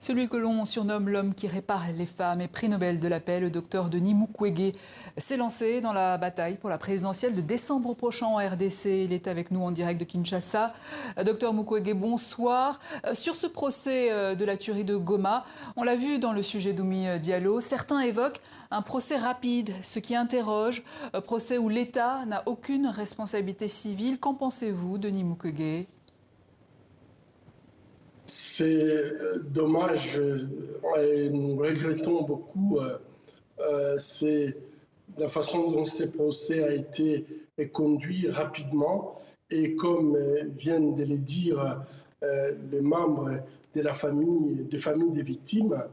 Celui que l'on surnomme l'homme qui répare les femmes et prix Nobel de la paix, le docteur Denis Mukwege, s'est lancé dans la bataille pour la présidentielle de décembre prochain en RDC. Il est avec nous en direct de Kinshasa. Docteur Mukwege, bonsoir. Sur ce procès de la tuerie de Goma, on l'a vu dans le sujet d'Oumi Diallo, certains évoquent un procès rapide, ce qui interroge, un procès où l'État n'a aucune responsabilité civile. Qu'en pensez-vous, Denis Mukwege ? C'est dommage et nous regrettons beaucoup. C'est la façon dont ce procès a été conduit rapidement et comme viennent de le dire les membres de la famille, des familles des victimes,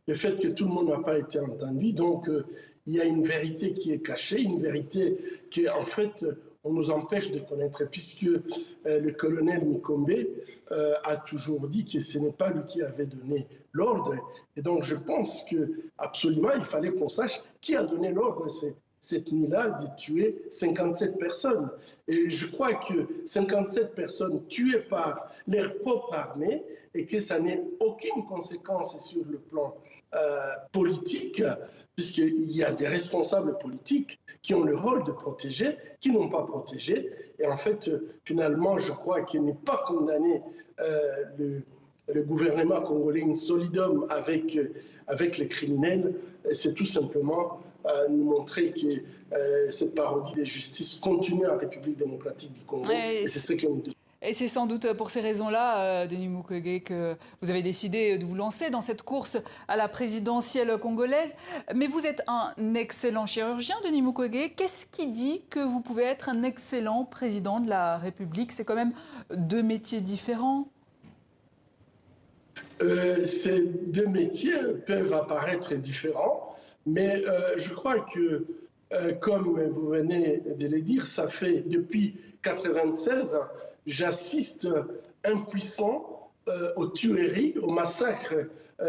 le fait que tout le monde n'a pas été entendu. Donc il y a une vérité qui est cachée, une vérité qui en fait on nous empêche de connaître, puisque le colonel Mikombe a toujours dit que ce n'est pas lui qui avait donné l'ordre. Et donc je pense qu'absolument, il fallait qu'on sache qui a donné l'ordre cette nuit-là de tuer 57 personnes. Et je crois que 57 personnes tuées par leur propre armée et que ça n'ait aucune conséquence sur le plan politique, puisqu'il y a des responsables politiques qui ont le rôle de protéger, qui n'ont pas protégé. Et en fait, finalement, je crois qu'il n'est pas condamné le gouvernement congolais in solidum avec les criminels. C'est tout simplement nous montrer que cette parodie de justice continue en République démocratique du Congo. Et c'est ce que nous devons. Et c'est sans doute pour ces raisons-là, Denis Mukwege, que vous avez décidé de vous lancer dans cette course à la présidentielle congolaise. Mais vous êtes un excellent chirurgien, Denis Mukwege. Qu'est-ce qui dit que vous pouvez être un excellent président de la République? C'est quand même deux métiers différents. Ces deux métiers peuvent apparaître différents, mais je crois que, comme vous venez de le dire, ça fait depuis 1996, j'assiste impuissant aux tueries, au massacre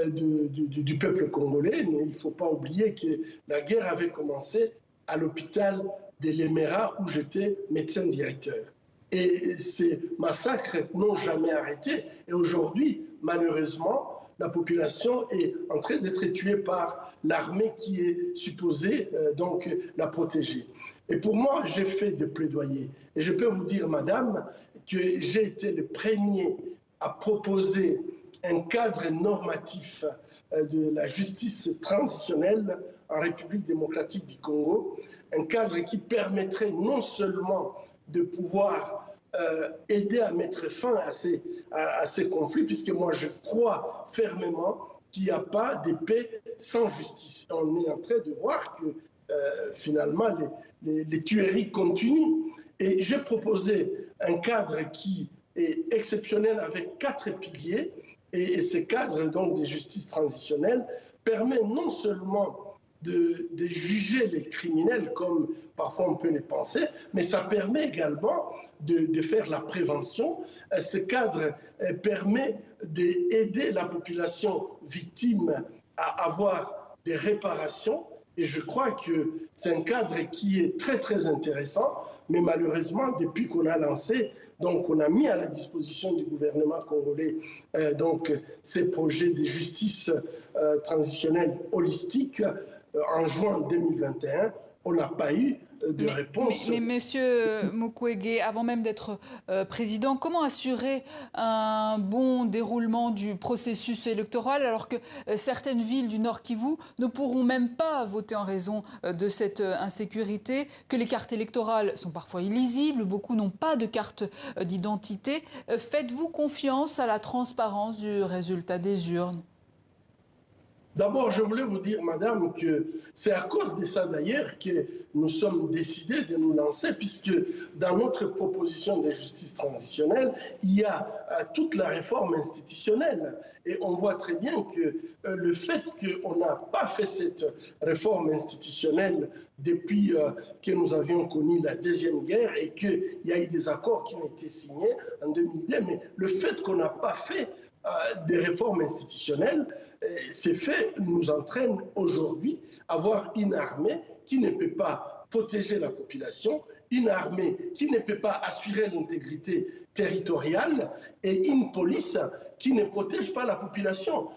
du peuple congolais. Mais il ne faut pas oublier que la guerre avait commencé à l'hôpital de l'Emera où j'étais médecin directeur. Et ces massacres n'ont jamais arrêté. Et aujourd'hui, malheureusement, la population est en train d'être tuée par l'armée qui est supposée donc la protéger. Et pour moi, j'ai fait des plaidoyers. Et je peux vous dire, madame, que j'ai été le premier à proposer un cadre normatif de la justice transitionnelle en République démocratique du Congo, un cadre qui permettrait non seulement de pouvoir aider à mettre fin à ces conflits, puisque moi je crois fermement qu'il n'y a pas de paix sans justice. On est en train de voir que finalement les tueries continuent. Et j'ai proposé un cadre qui est exceptionnel avec 4 piliers, et ce cadre donc de justice transitionnelle permet non seulement de juger les criminels comme parfois on peut les penser, mais ça permet également de faire la prévention. Ce cadre permet d'aider la population victime à avoir des réparations. Et je crois que c'est un cadre qui est très, très intéressant, mais malheureusement, depuis qu'on a lancé, donc on a mis à la disposition du gouvernement congolais donc ces projets de justice transitionnelle holistique en juin 2021, on n'a pas eu de réponse. Mais monsieur Mukwege, avant même d'être président, comment assurer un bon déroulement du processus électoral alors que certaines villes du Nord Kivu ne pourront même pas voter en raison de cette insécurité, que les cartes électorales sont parfois illisibles, beaucoup n'ont pas de carte d'identité. Faites-vous confiance à la transparence du résultat des urnes ? D'abord, je voulais vous dire, madame, que c'est à cause de ça d'ailleurs que nous sommes décidés de nous lancer, puisque dans notre proposition de justice transitionnelle, il y a toute la réforme institutionnelle. Et on voit très bien que le fait qu'on n'a pas fait cette réforme institutionnelle depuis que nous avions connu la Deuxième Guerre et qu'il y a eu des accords qui ont été signés en 2002, mais le fait qu'on n'a pas fait des réformes institutionnelles, ces faits nous entraînent aujourd'hui à avoir une armée qui ne peut pas protéger la population, une armée qui ne peut pas assurer l'intégrité territoriale et une police qui ne protège pas la population.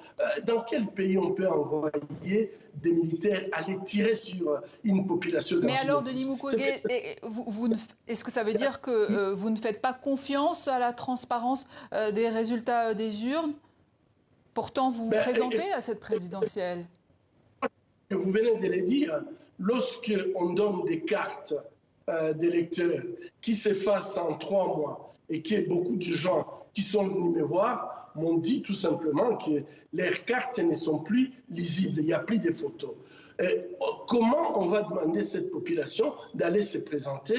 Dans quel pays on peut envoyer des militaires aller tirer sur une population? Mais alors, Denis Mukwege, est-ce que ça veut dire que vous ne faites pas confiance à la transparence des résultats des urnes? Pourtant, vous vous présentez à cette présidentielle. Vous venez de le dire, lorsqu'on donne des cartes d'électeurs qui s'effacent en 3 mois et qu'il y a beaucoup de gens qui sont venus me voir, m'ont dit tout simplement que leurs cartes ne sont plus lisibles, il n'y a plus de photos. Comment on va demander à cette population d'aller se présenter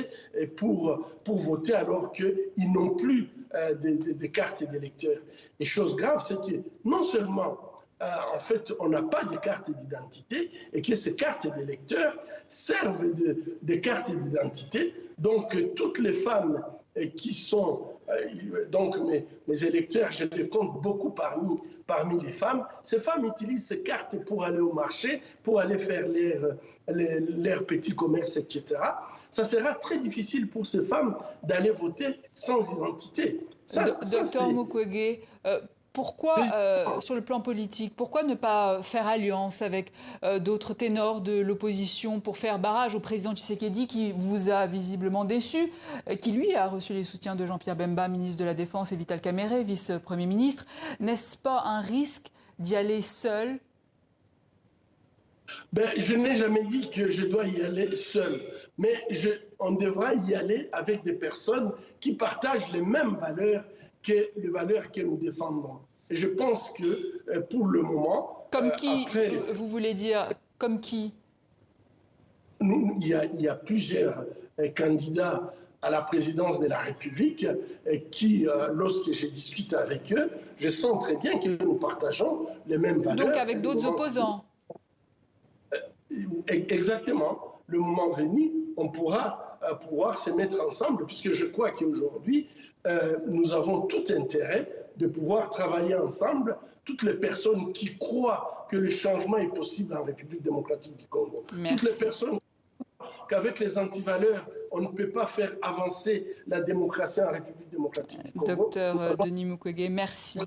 pour voter alors qu'ils n'ont plus de cartes d'électeurs? Et chose grave, c'est que non seulement en fait, on n'a pas de carte d'identité et que ces cartes d'électeurs servent de cartes d'identité. Donc, toutes les femmes qui sont, donc mes électeurs, je les compte beaucoup parmi les femmes, ces femmes utilisent ces cartes pour aller au marché, pour aller faire leurs petits commerces, etc. Ça sera très difficile pour ces femmes d'aller voter sans identité. Docteur Mukwege, pourquoi, sur le plan politique, pourquoi ne pas faire alliance avec d'autres ténors de l'opposition pour faire barrage au président Tshisekedi qui vous a visiblement déçu, qui lui a reçu les soutiens de Jean-Pierre Bemba, ministre de la Défense, et Vital Kamerhe, vice-premier ministre? N'est-ce pas un risque d'y aller seul? Je n'ai jamais dit que je dois y aller seul, mais on devra y aller avec des personnes qui partagent les mêmes valeurs que les valeurs que nous défendons. Et je pense que pour le moment... Comme qui, vous voulez dire, comme qui? Il y a plusieurs candidats à la présidence de la République qui, lorsque je discute avec eux, je sens très bien que nous partageons les mêmes valeurs. Donc avec d'autres opposants? Exactement. Le moment venu, on pourra pouvoir se mettre ensemble, puisque je crois qu'aujourd'hui, nous avons tout intérêt de pouvoir travailler ensemble, toutes les personnes qui croient que le changement est possible en République démocratique du Congo. Merci. Toutes les personnes qui croient qu'avec les antivaleurs, on ne peut pas faire avancer la démocratie en République démocratique du Congo. Docteur Denis Mukwege, merci.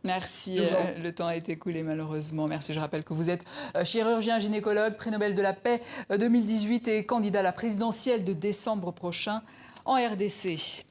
Merci, le temps a été écoulé malheureusement. Merci, je rappelle que vous êtes chirurgien gynécologue, prix Nobel de la paix 2018 et candidat à la présidentielle de décembre prochain en RDC.